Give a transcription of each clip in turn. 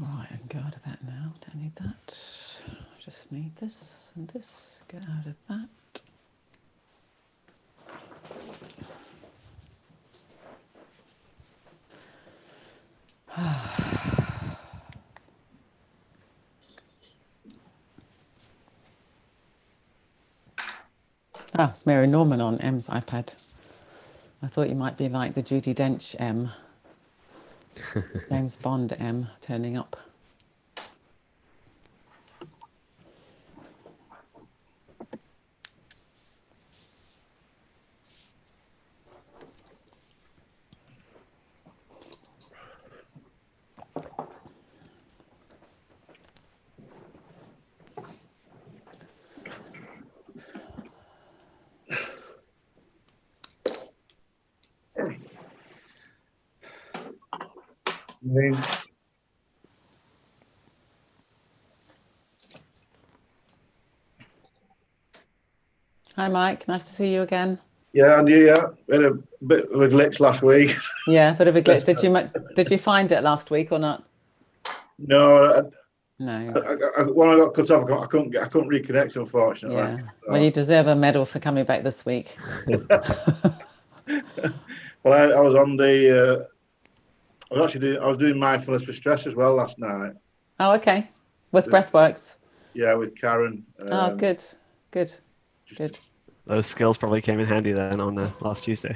Right, I can go out of that now. Don't need that. I just need this and this. Get out of that. Ah, it's Mary Norman on M's iPad. I thought you might be like the Judi Dench M, James Bond M turning up. Hi, Mike. Nice to see you again. Yeah, and yeah, we had a bit of a glitch last week. Yeah, bit of a glitch. Did you find it last week or not? No, No. when I got cut off, I couldn't reconnect, unfortunately. Yeah. Well, So. you deserve a medal for coming back this week. Well, I was on the. I was doing mindfulness for stress as well last night. Oh, okay. With With, Breathworks. yeah, with Karen. Oh, good. Good. Just Good. Those skills probably came in handy then on last Tuesday.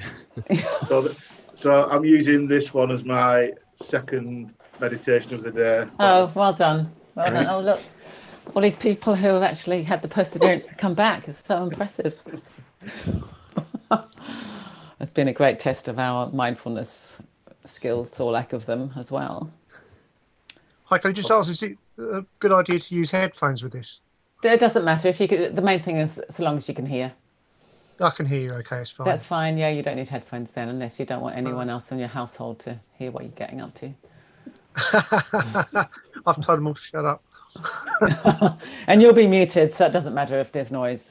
so I'm using this one as my second meditation of the day. Oh, well done. Well done. Oh, look. All these people who have actually had the perseverance to come back. It's so impressive. It's been a great test of our mindfulness skills or lack of them as well. Hi, can I just ask, is it a good idea to use headphones with this? It doesn't matter if you could, the main thing is so long as you can hear. I can hear you okay, it's fine. That's fine. Yeah, you don't need headphones then unless you don't want anyone else in your household to hear what you're getting up to. I've told them all to shut up. And you'll be muted, so it doesn't matter if there's noise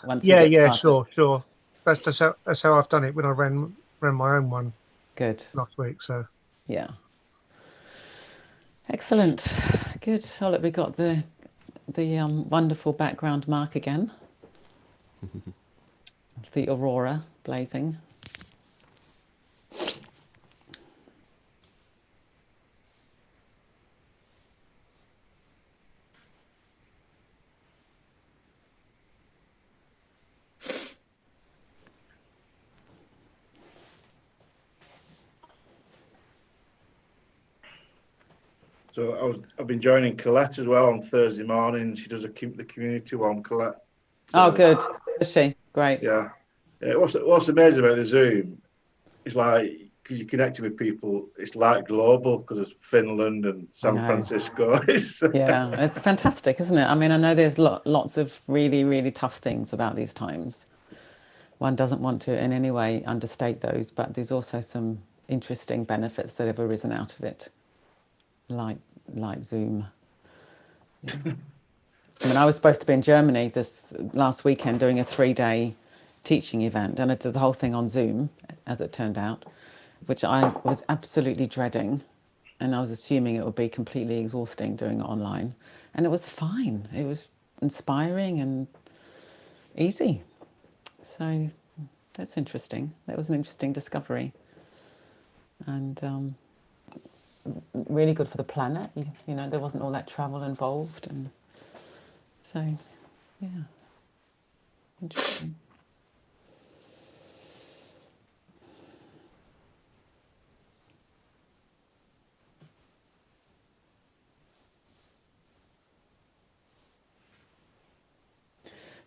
once we get started. Sure. That's how I've done it when I ran my own one. Good. Last week, so. Yeah. Excellent. Good. Oh, look, we got the wonderful background mark again. The aurora blazing. So I've been joining Colette as well on Thursday morning. She does the community one, Colette. So, oh, good. Is she? Great. Yeah. What's amazing about the Zoom is like, because you're connecting with people, it's like global because it's Finland and San Francisco. Yeah, it's fantastic, isn't it? I mean, I know there's lots of really, really tough things about these times. One doesn't want to in any way understate those, but there's also some interesting benefits that have arisen out of it. Like Zoom. Yeah. I mean, I was supposed to be in Germany this last weekend doing a 3-day teaching event, and I did the whole thing on Zoom, as it turned out, which I was absolutely dreading, and I was assuming it would be completely exhausting doing it online, and it was fine. It was inspiring and easy. So that's interesting. That was an interesting discovery, and really good for the planet. You know, there wasn't all that travel involved, and so yeah, interesting.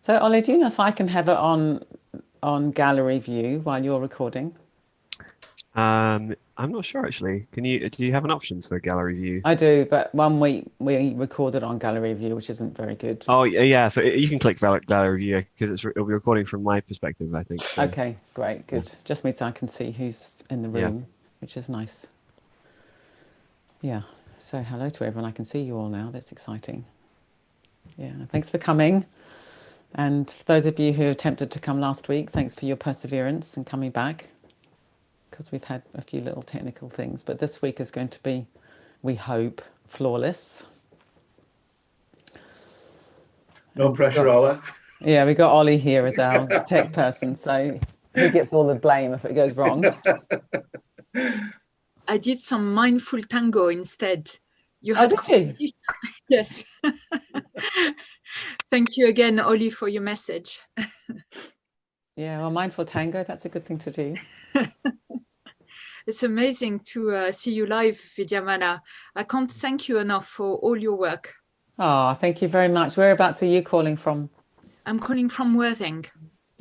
So Ollie, do you know if I can have it on gallery view while you're recording? I'm not sure actually. Do you have an option for gallery view? I do, but one week we recorded on gallery view, which isn't very good. Oh yeah, so you can click gallery view because it'll be recording from my perspective, I think. So. Okay, great, good. Yeah. Just means I can see who's in the room, which is nice. Yeah. So hello to everyone. I can see you all now. That's exciting. Yeah. Thanks for coming. And for those of you who attempted to come last week, thanks for your perseverance and coming back, because we've had a few little technical things. But this week is going to be, we hope, flawless. No pressure, Ola. Yeah, we got Ollie here as our tech person, so he gets all the blame if it goes wrong. I did some mindful tango instead. You Oh, had did you? Yes. Thank you again, Ollie, for your message. Yeah, well, mindful tango, that's a good thing to do. It's amazing to see you live, Vidyamala. I can't thank you enough for all your work. Oh, thank you very much. Whereabouts are you calling from? I'm calling from Worthing.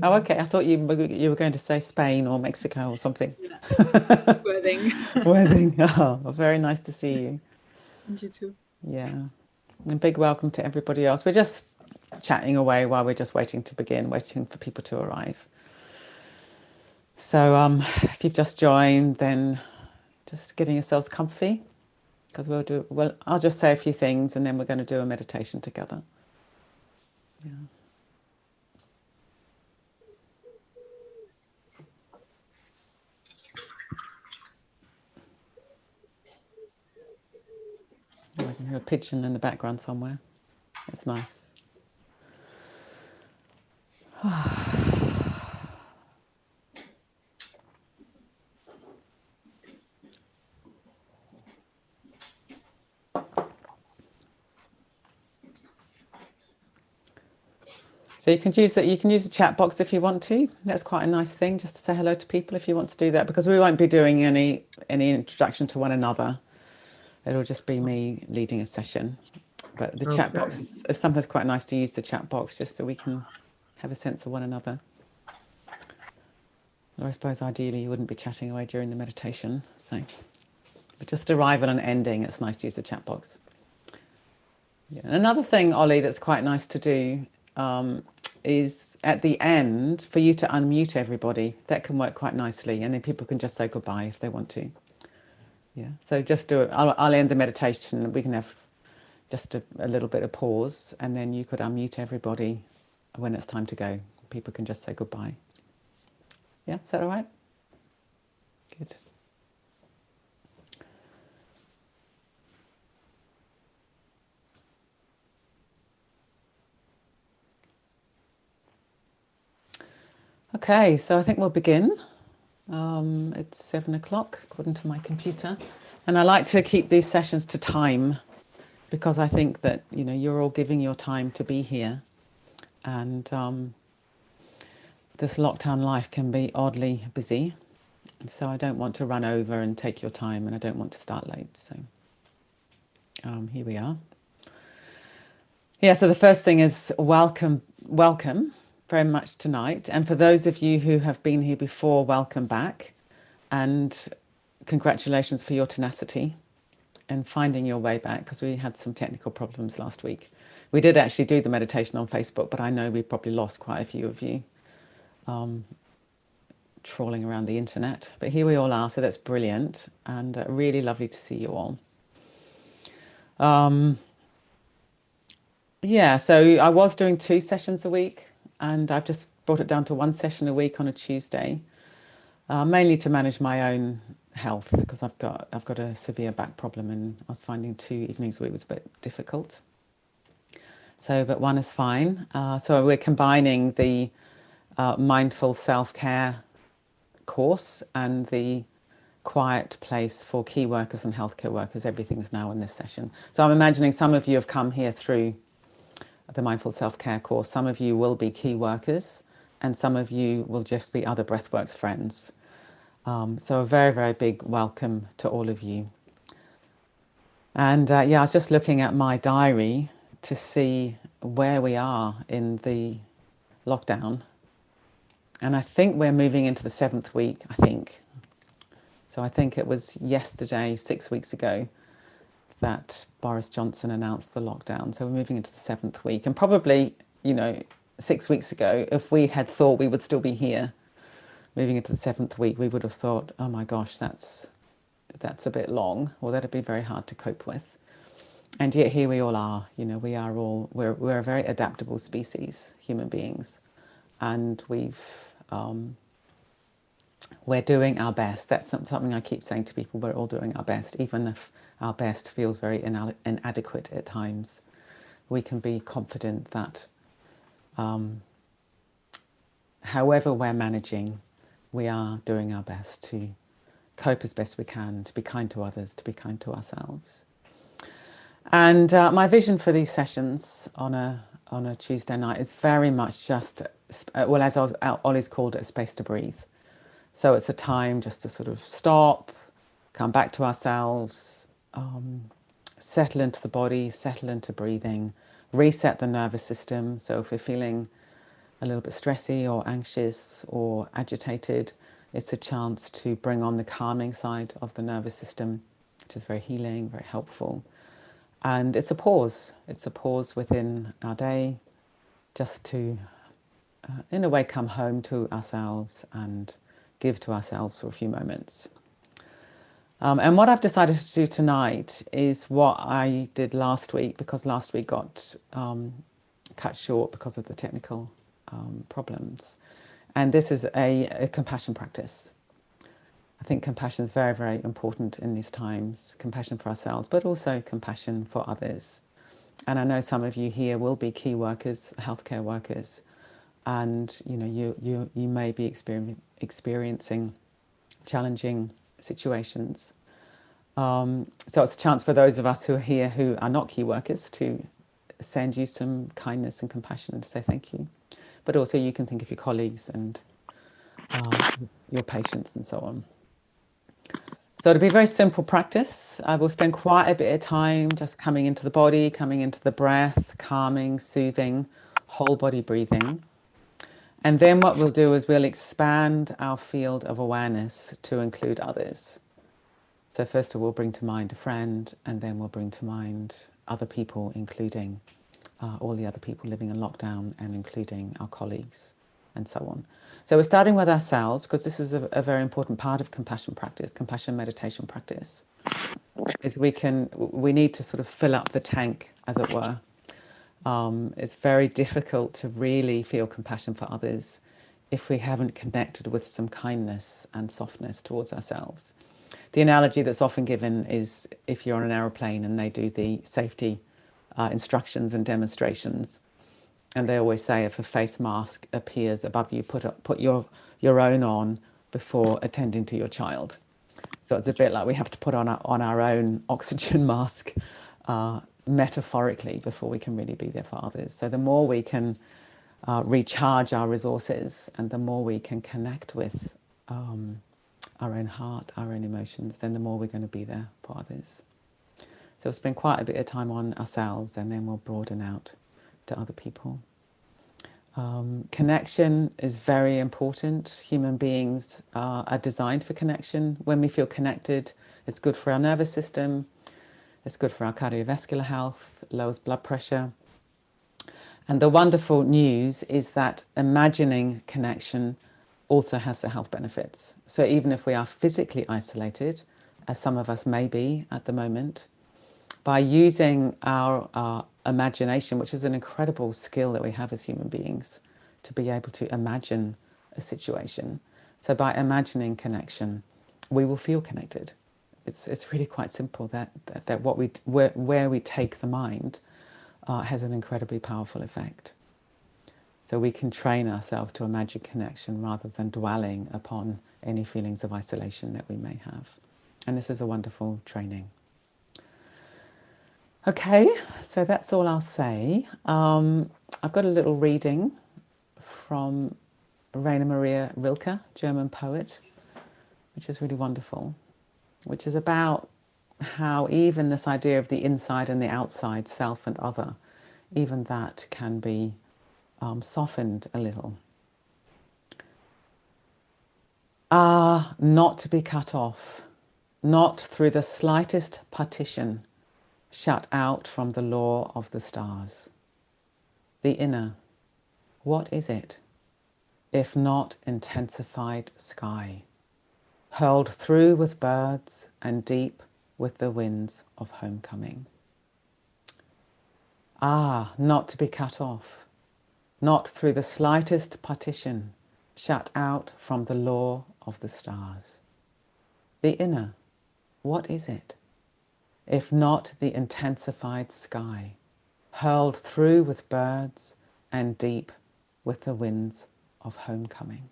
Oh, okay. I thought you were going to say Spain or Mexico or something. Yeah. Worthing. Worthing. Oh, very nice to see you. And you too. Yeah. And a big welcome to everybody else. We're just chatting away while we're just waiting to begin, waiting for people to arrive. So if you've just joined, then just getting yourselves comfy, because I'll just say a few things and then we're going to do a meditation together. Yeah. Oh, I can hear a pigeon in the background somewhere. It's nice. So you can use the chat box if you want to. That's quite a nice thing, just to say hello to people if you want to do that, because we won't be doing any introduction to one another. It'll just be me leading a session. But the chat box is sometimes quite nice to use the chat box just so we can have a sense of one another. Or I suppose ideally you wouldn't be chatting away during the meditation. But just arrival and ending, it's nice to use the chat box. Yeah. And another thing, Ollie, that's quite nice to do is at the end for you to unmute everybody. That can work quite nicely, and then people can just say goodbye if they want to. Yeah. So just do it. I'll end the meditation. We can have just a little bit of pause, and then you could unmute everybody when it's time to go. People can just say goodbye. Yeah, is that all right? Good. Okay, so I think we'll begin. It's 7 o'clock according to my computer, and I like to keep these sessions to time because I think that you're all giving your time to be here, and this lockdown life can be oddly busy, so I don't want to run over and take your time, and I don't want to start late. So here we are. Yeah, so the first thing is welcome very much tonight. And for those of you who have been here before, welcome back. And congratulations for your tenacity and finding your way back, because we had some technical problems last week. We did actually do the meditation on Facebook, but I know we probably lost quite a few of you trawling around the internet. But here we all are, so that's brilliant. And really lovely to see you all. Yeah, so I was doing 2 sessions a week, and I've just brought it down to 1 session a week on a Tuesday, mainly to manage my own health, because I've got a severe back problem, and I was finding 2 evenings a week was a bit difficult. So, but 1 is fine. So we're combining the mindful self-care course and the quiet place for key workers and healthcare workers. Everything's now in this session. So I'm imagining some of you have come here through the Mindful Self-Care course. Some of you will be key workers, and some of you will just be other Breathworks friends. So a very, very big welcome to all of you. And yeah, I was just looking at my diary to see where we are in the lockdown. And I think we're moving into the 7th week, I think. So I think it was yesterday, 6 weeks ago, that Boris Johnson announced the lockdown. So we're moving into the 7th week. And probably, 6 weeks ago, if we had thought we would still be here moving into the 7th week, we would have thought, oh my gosh, that's a bit long, or that'd be very hard to cope with. And yet here we all are. We're a very adaptable species, human beings. And we're doing our best. That's something I keep saying to people. We're all doing our best, even if our best feels very inadequate at times, we can be confident that however we're managing, we are doing our best to cope as best we can, to be kind to others, to be kind to ourselves. And my vision for these sessions on a Tuesday night is very much just, well, as Ollie's called it, a space to breathe. So it's a time just to sort of stop, come back to ourselves, settle into the body, settle into breathing, reset the nervous system. So if we're feeling a little bit stressy or anxious or agitated, it's a chance to bring on the calming side of the nervous system, which is very healing, very helpful. And it's a pause. It's a pause within our day, just to, in a way, come home to ourselves and give to ourselves for a few moments. And what I've decided to do tonight is what I did last week, because last week got cut short because of the technical problems. And this is a compassion practice. I think compassion is very, very important in these times. Compassion for ourselves, but also compassion for others. And I know some of you here will be key workers, healthcare workers, and you may be experiencing challenging situations. So it's a chance for those of us who are here who are not key workers to send you some kindness and compassion and to say thank you. But also you can think of your colleagues and your patients and so on. So it'll be a very simple practice. I will spend quite a bit of time just coming into the body, coming into the breath, calming, soothing, whole body breathing. And then what we'll do is we'll expand our field of awareness to include others. So first of all, bring to mind a friend, and then we'll bring to mind other people, including all the other people living in lockdown and including our colleagues and so on. So we're starting with ourselves, because this is a very important part of compassion practice, compassion meditation practice, is we need to sort of fill up the tank, as it were. It's very difficult to really feel compassion for others if we haven't connected with some kindness and softness towards ourselves. The analogy that's often given is if you're on an aeroplane and they do the safety instructions and demonstrations, and they always say if a face mask appears above you, put your own on before attending to your child. So it's a bit like we have to put on our own oxygen mask metaphorically before we can really be there for others. So the more we can recharge our resources and the more we can connect with our own heart, our own emotions, then the more we're going to be there for others. So we'll spend quite a bit of time on ourselves, and then we'll broaden out to other people. Connection is very important. Human beings are designed for connection. When we feel connected, it's good for our nervous system, it's good for our cardiovascular health, lowers blood pressure. And the wonderful news is that imagining connection also has the health benefits. So even if we are physically isolated, as some of us may be at the moment, by using our imagination, which is an incredible skill that we have as human beings, to be able to imagine a situation. So by imagining connection, we will feel connected. It's really quite simple that where we take the mind has an incredibly powerful effect. So we can train ourselves to imagine connection rather than dwelling upon any feelings of isolation that we may have. And this is a wonderful training. Okay, so that's all I'll say. I've got a little reading from Rainer Maria Rilke, German poet, which is really wonderful, which is about how even this idea of the inside and the outside, self and other, even that can be softened a little. Not to be cut off, not through the slightest partition, shut out from the law of the stars. The inner, what is it, if not intensified sky, hurled through with birds and deep with the winds of homecoming? Not to be cut off, not through the slightest partition, shut out from the law of the stars. The inner, what is it, if not the intensified sky, hurled through with birds and deep with the winds of homecoming.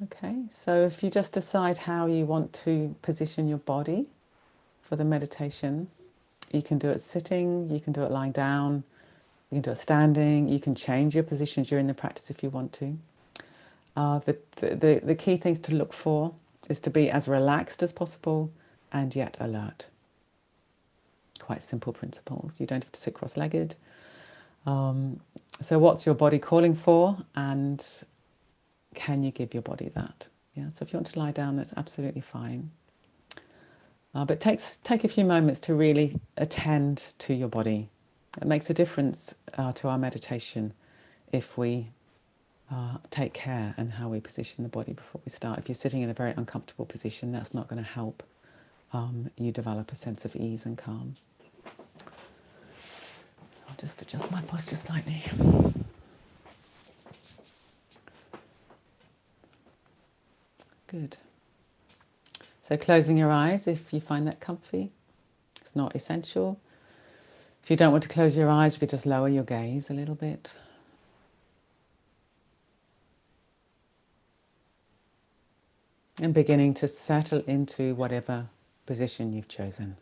Okay, so if you just decide how you want to position your body for the meditation, you can do it sitting, you can do it lying down, you can do it standing, you can change your position during the practice if you want to. The key things to look for is to be as relaxed as possible and yet alert. Quite simple principles. You don't have to sit cross-legged. So what's your body calling for, and can you give your body that? Yeah. So if you want to lie down, that's absolutely fine. But take a few moments to really attend to your body. It makes a difference to our meditation if we take care in how we position the body before we start. If you're sitting in a very uncomfortable position, that's not going to help you develop a sense of ease and calm. I'll just adjust my posture slightly. Good. So closing your eyes if you find that comfy. It's not essential. If you don't want to close your eyes, you could just lower your gaze a little bit. And beginning to settle into whatever position you've chosen.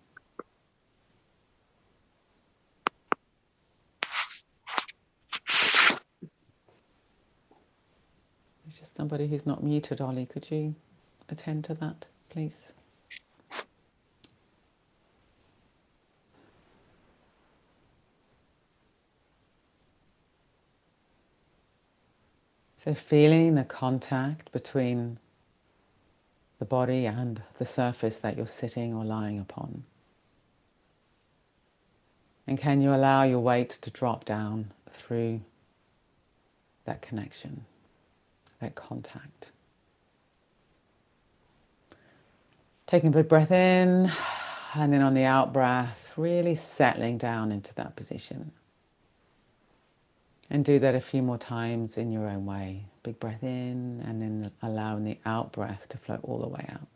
There's just somebody who's not muted, Ollie. Could you attend to that, please? So feeling the contact between the body and the surface that you're sitting or lying upon. And can you allow your weight to drop down through that connection, that contact? Taking a big breath in, and then on the out breath, really settling down into that position. And do that a few more times in your own way. Big breath in, and then allowing the out breath to flow all the way out.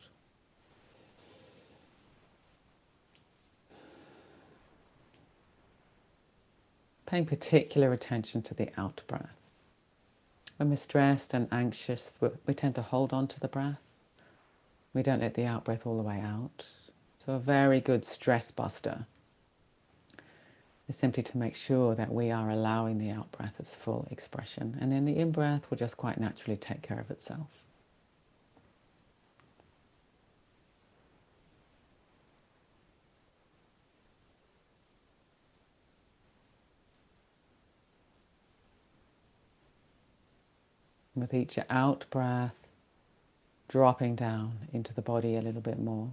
Paying particular attention to the out breath. When we're stressed and anxious, we tend to hold on to the breath. We don't let the out breath all the way out. So a very good stress buster is simply to make sure that we are allowing the out breath its full expression. And then the in breath will just quite naturally take care of itself. With each out breath, dropping down into the body a little bit more.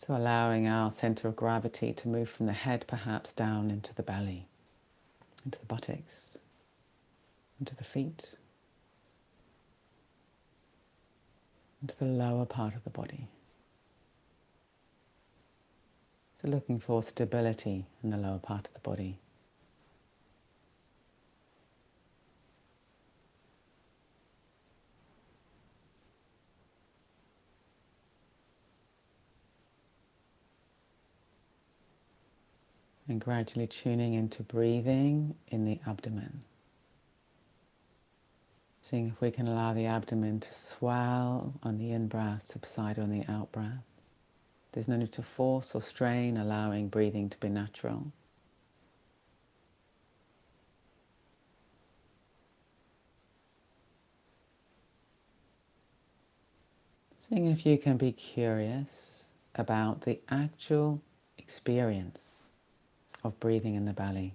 So allowing our center of gravity to move from the head perhaps down into the belly, into the buttocks, into the feet, into the lower part of the body. So looking for stability in the lower part of the body. And gradually tuning into breathing in the abdomen. Seeing if we can allow the abdomen to swell on the in-breath, subside on the out-breath. There's no need to force or strain, allowing breathing to be natural. Seeing if you can be curious about the actual experience of breathing in the belly.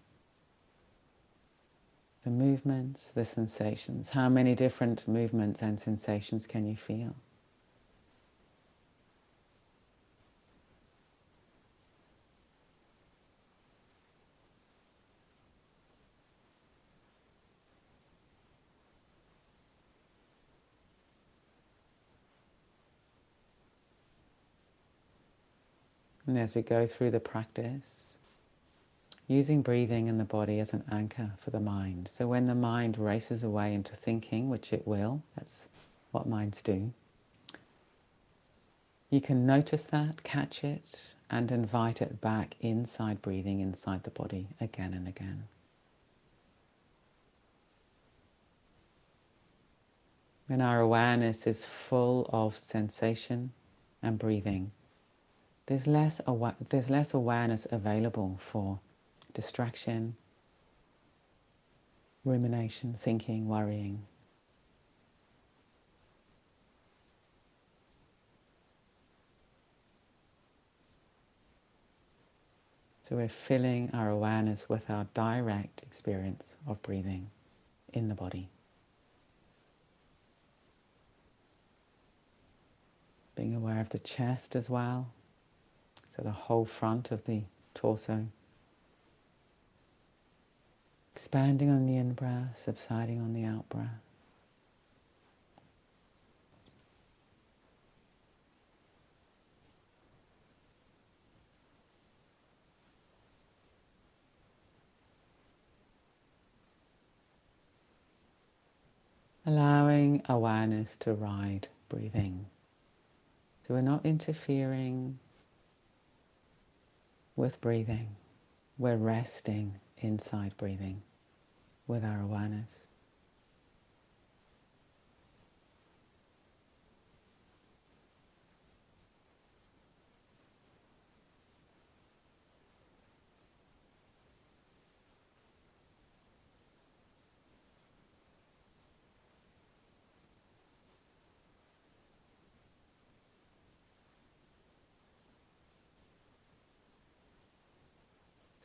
The movements, the sensations. How many different movements and sensations can you feel? And as we go through the practice, using breathing and the body as an anchor for the mind. So when the mind races away into thinking, which it will, that's what minds do. You can notice that, catch it, and invite it back inside breathing, inside the body, again and again. When our awareness is full of sensation and breathing, there's less awareness available for distraction, rumination, thinking, worrying. So we're filling our awareness with our direct experience of breathing in the body. Being aware of the chest as well, so the whole front of the torso. Expanding on the in-breath, subsiding on the out-breath. Allowing awareness to ride breathing. So we're not interfering with breathing. We're resting inside breathing with our awareness.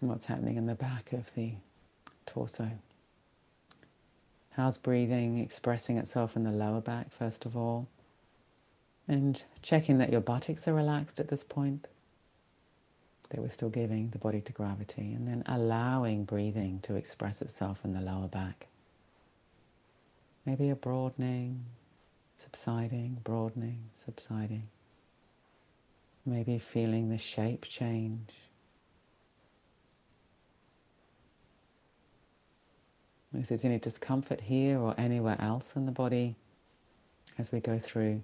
And what's happening in the back of the torso. How's breathing expressing itself in the lower back, first of all? And checking that your buttocks are relaxed at this point, that we're still giving the body to gravity, and then allowing breathing to express itself in the lower back. Maybe a broadening, subsiding, broadening, subsiding. Maybe feeling the shape change. If there's any discomfort here or anywhere else in the body as we go through,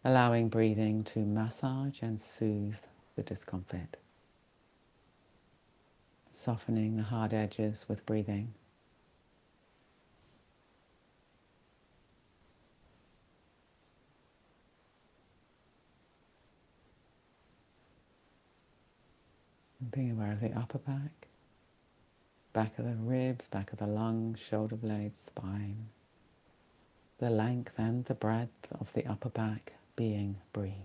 allowing breathing to massage and soothe the discomfort. Softening the hard edges with breathing. And being aware of the upper back. Back of the ribs, back of the lungs, shoulder blades, spine. The length and the breadth of the upper back being breathed.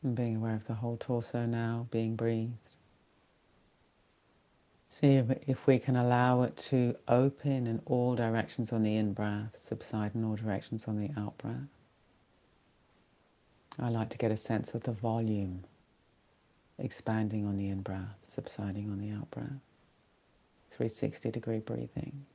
And being aware of the whole torso now being breathed. See if we can allow it to open in all directions on the in-breath, subside in all directions on the out-breath. I like to get a sense of the volume, expanding on the in-breath, subsiding on the out-breath. 360-degree breathing.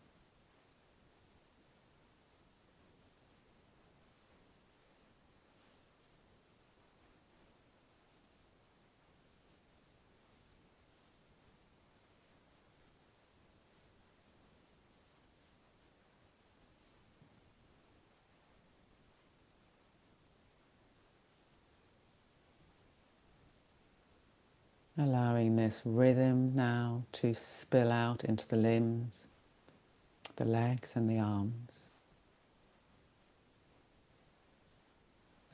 Allowing this rhythm now to spill out into the limbs, the legs and the arms.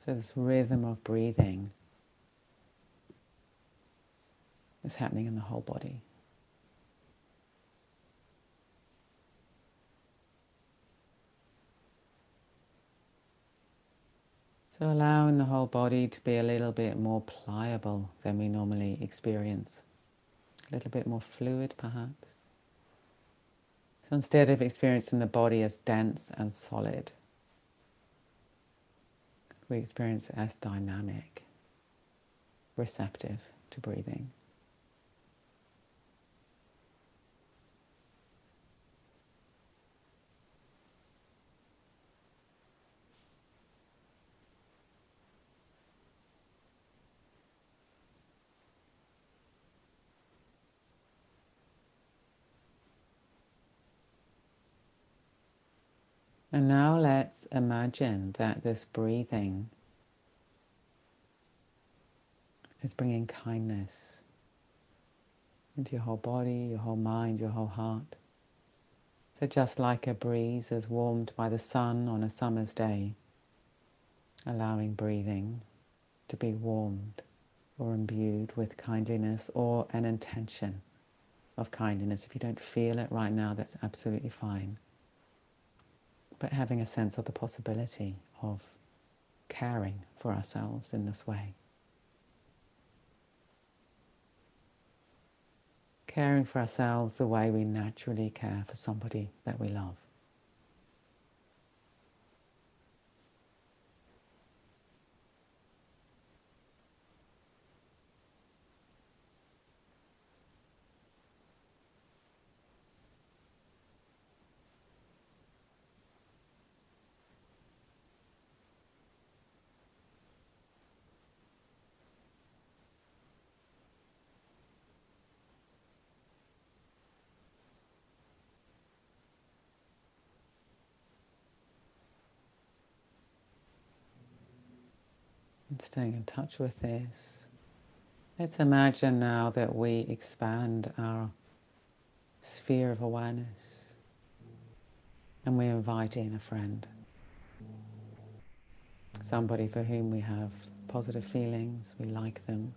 So this rhythm of breathing is happening in the whole body. So allowing the whole body to be a little bit more pliable than we normally experience. A little bit more fluid perhaps. So instead of experiencing the body as dense and solid, we experience it as dynamic, receptive to breathing. And now let's imagine that this breathing is bringing kindness into your whole body, your whole mind, your whole heart. So just like a breeze is warmed by the sun on a summer's day, allowing breathing to be warmed or imbued with kindliness or an intention of kindliness. If you don't feel it right now, that's absolutely fine. But having a sense of the possibility of caring for ourselves in this way. Caring for ourselves the way we naturally care for somebody that we love. And staying in touch with this, let's imagine now that we expand our sphere of awareness and we invite in a friend, somebody for whom we have positive feelings, we like them.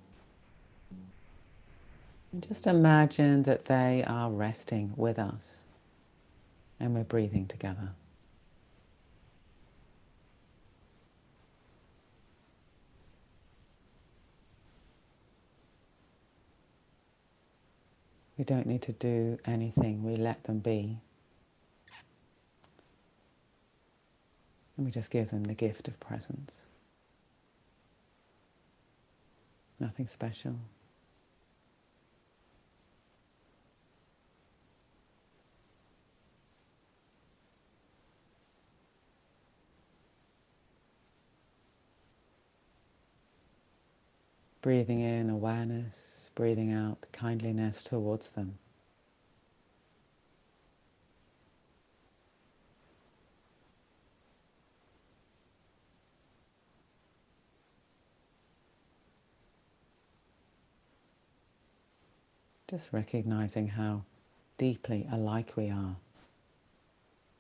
And just imagine that they are resting with us and we're breathing together. We don't need to do anything, we let them be. And we just give them the gift of presence. Nothing special. Breathing in awareness, breathing out kindliness towards them. Just recognizing how deeply alike we are.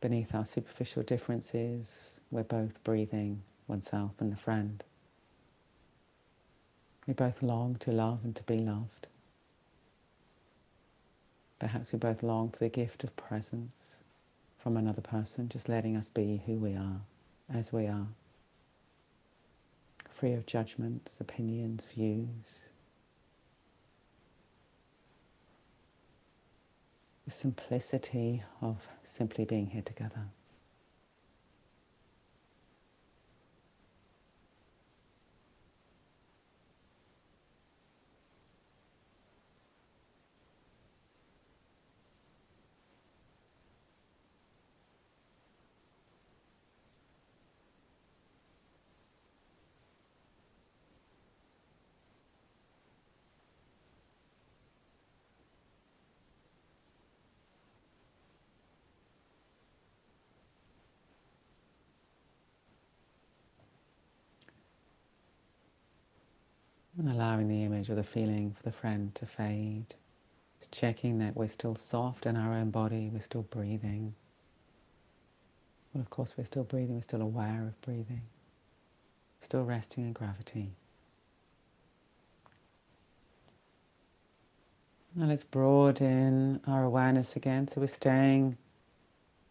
Beneath our superficial differences, we're both breathing oneself and the friend. We both long to love and to be loved. Perhaps we both long for the gift of presence from another person, just letting us be who we are, as we are. Free of judgments, opinions, views. The simplicity of simply being here together. And allowing the image or the feeling for the friend to fade. Just checking that we're still soft in our own body, we're still breathing. Well, of course we're still breathing, we're still aware of breathing. Still resting in gravity. Now let's broaden our awareness again, so we're staying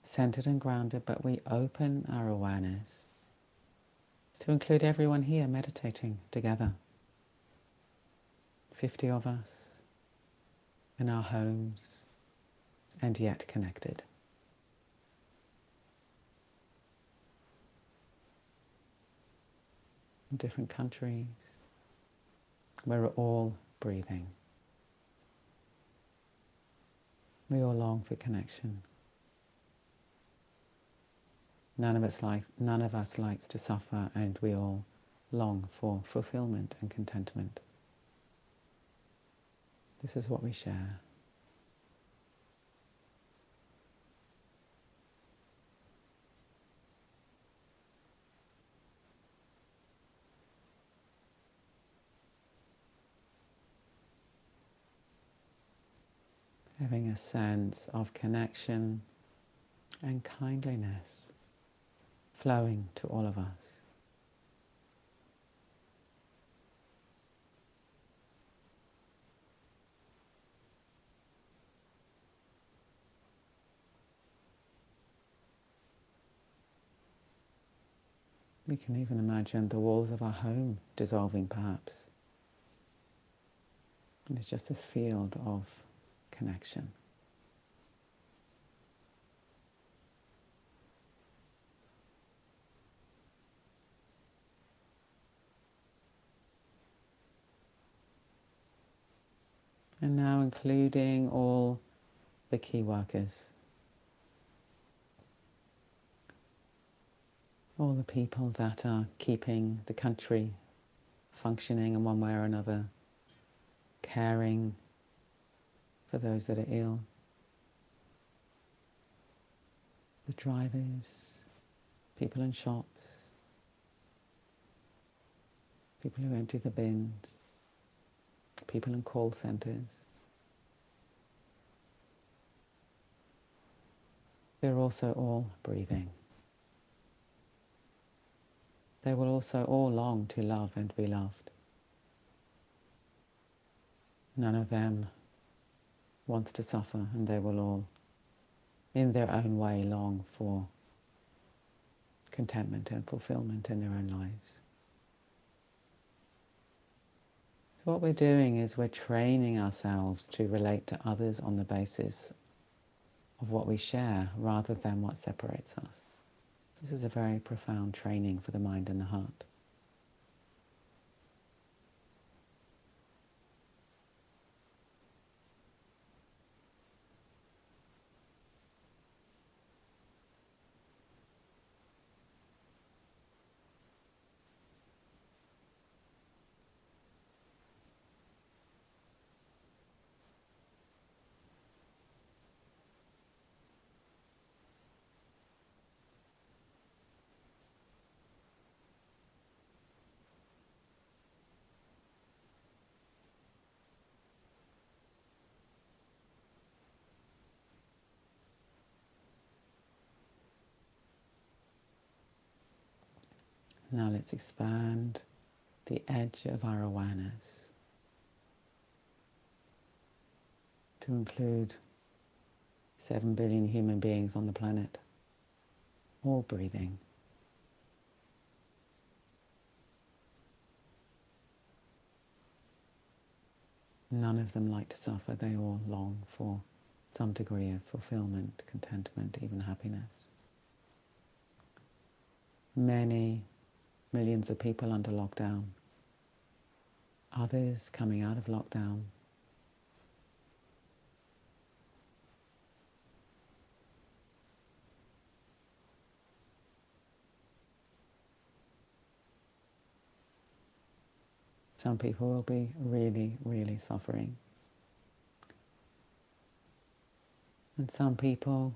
centered and grounded, but we open our awareness to include everyone here meditating together. 50 of us in our homes and yet connected. In different countries, we're all breathing. We all long for connection. None of us likes to suffer, and we all long for fulfillment and contentment. This is what we share. Having a sense of connection and kindliness flowing to all of us. We can even imagine the walls of our home dissolving, perhaps. And it's just this field of connection. And now including all the key workers, all the people that are keeping the country functioning in one way or another, caring for those that are ill, the drivers, people in shops, people who empty the bins, people in call centres. They're also all breathing. They will also all long to love and be loved. None of them wants to suffer, and they will all, in their own way, long for contentment and fulfillment in their own lives. So what we're doing is we're training ourselves to relate to others on the basis of what we share rather than what separates us. This is a very profound training for the mind and the heart. Now let's expand the edge of our awareness to include 7 billion human beings on the planet, all breathing. None of them like to suffer. They all long for some degree of fulfillment, contentment, even happiness. Many millions of people under lockdown. Others coming out of lockdown. Some people will be really, really suffering. And some people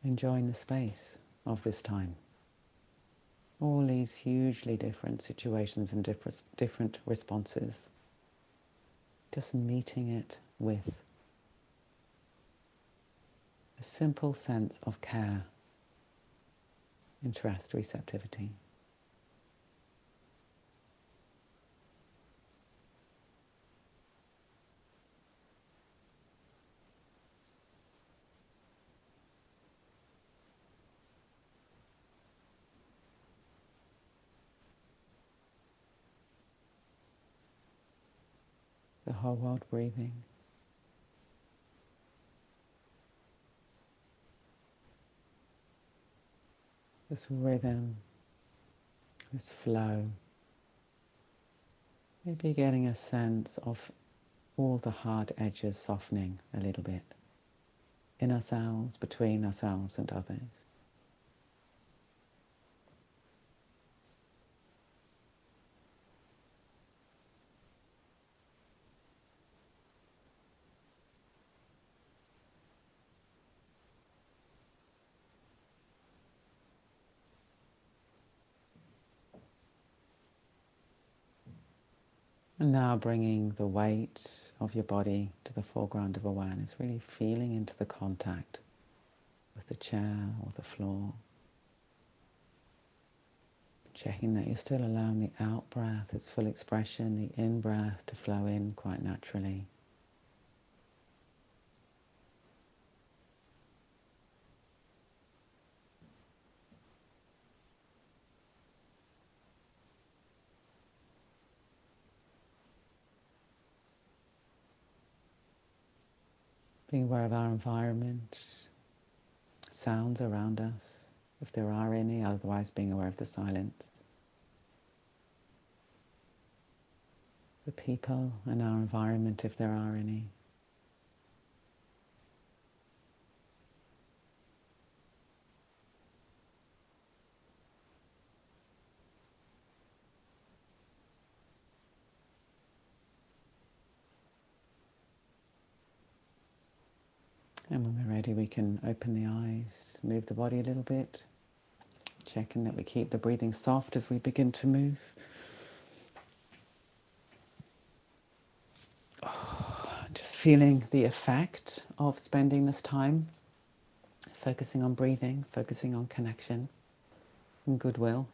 enjoying the space of this time. All these hugely different situations and different responses. Just meeting it with a simple sense of care, interest, receptivity. The whole world breathing. This rhythm, this flow. Maybe getting a sense of all the hard edges softening a little bit in ourselves, between ourselves and others. And now bringing the weight of your body to the foreground of awareness, really feeling into the contact with the chair or the floor. Checking that you're still allowing the out breath, its full expression, the in breath to flow in quite naturally. Being aware of our environment, sounds around us, if there are any, otherwise being aware of the silence. The people and our environment, if there are any. And when we're ready, we can open the eyes, move the body a little bit, checking that we keep the breathing soft as we begin to move. Just feeling the effect of spending this time, focusing on breathing, focusing on connection and goodwill.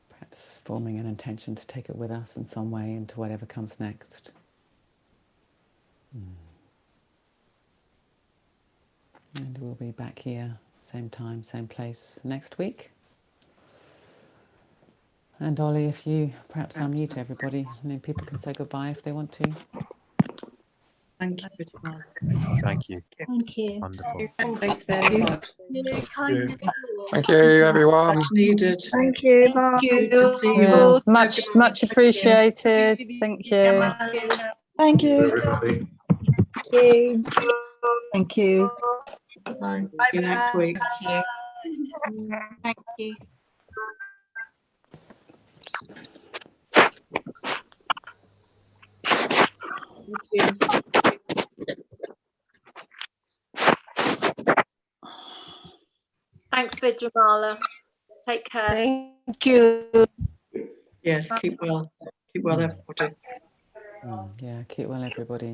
Perhaps forming an intention to take it with us in some way into whatever comes next. And we'll be back here, same time, same place next week. And Ollie, if you perhaps unmute everybody, and then people can say goodbye if they want to. Thank you, Vidyamala. Thank you. Thank you. Wonderful. Thanks very much. Thank you, everyone. Much needed. Thank you. Thank Good to see you Yeah, all. much appreciated. Thank you. Thank you. Everybody. Thank you. Bye. See you next week. you. Thank you. Thanks, Vidyamala. Take care. Thank you. Yes, keep well. Keep well, everybody. Yeah, keep well, everybody.